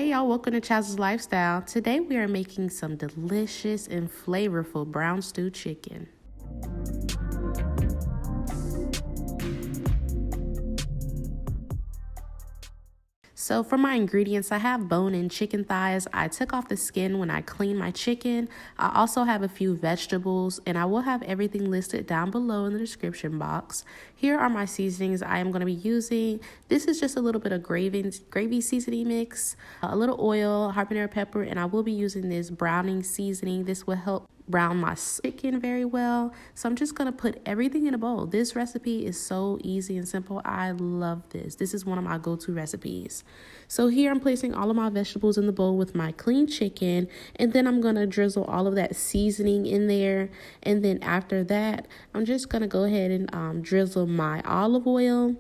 Hey y'all, welcome to Chaz's Lifestyle. Today we are making some delicious and flavorful brown stew chicken. So for my ingredients, I have bone-in chicken thighs. I took off the skin when I cleaned my chicken. I also have a few vegetables, and I will have everything listed down below in the description box. Here are my seasonings I am going to be using. This is just a little bit of gravy seasoning mix, a little oil, habanero pepper, and I will be using this browning seasoning. This will help brown my chicken very well. So I'm just gonna put everything in a bowl. This recipe is so easy and simple. I love this. This is one of my go-to recipes. So here I'm placing all of my vegetables in the bowl with my clean chicken, and then I'm gonna drizzle all of that seasoning in there. And then after that, I'm just gonna go ahead and drizzle my olive oil.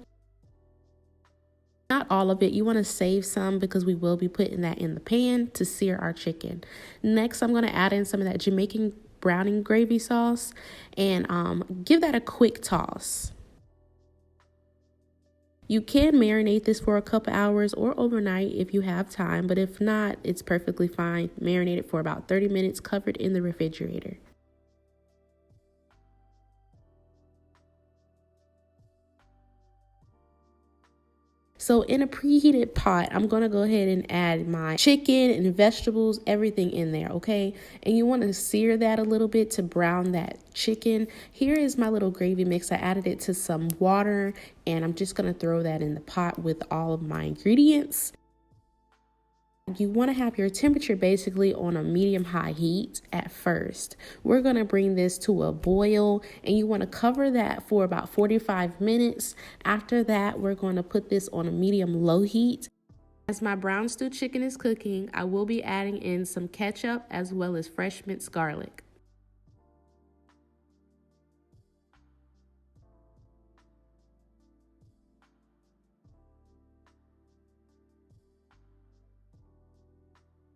Not all of it. You want to save some because we will be putting that in the pan to sear our chicken. Next, I'm going to add in some of that Jamaican browning gravy sauce and give that a quick toss. You can marinate this for a couple hours or overnight if you have time, but if not, it's perfectly fine. Marinate it for about 30 minutes covered in the refrigerator. So in a preheated pot, I'm going to go ahead and add my chicken and vegetables, everything in there, okay? And you want to sear that a little bit to brown that chicken. Here is my little gravy mix. I added it to some water, and I'm just going to throw that in the pot with all of my ingredients. You want to have your temperature basically on a medium-high heat at first. We're going to bring this to a boil, and you want to cover that for about 45 minutes. After that, we're going to put this on a medium-low heat. As my brown stew chicken is cooking, I will be adding in some ketchup as well as fresh minced garlic.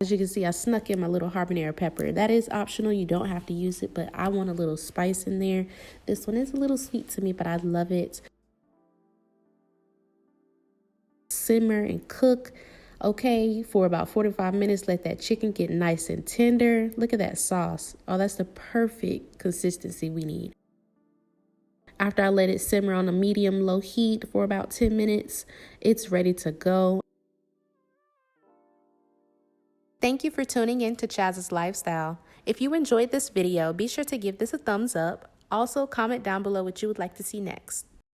As you can see, I snuck in my little habanero pepper. That is optional. You don't have to use it, but I want a little spice in there. This one is a little sweet to me, but I love it. Simmer and cook, okay, for about 45 minutes. Let that chicken get nice and tender. Look at that sauce. Oh, that's the perfect consistency we need. After I let it simmer on a medium-low heat for about 10 minutes, it's ready to go. Thank you for tuning in to Chaz's Lifestyle. If you enjoyed this video, be sure to give this a thumbs up. Also, comment down below what you would like to see next.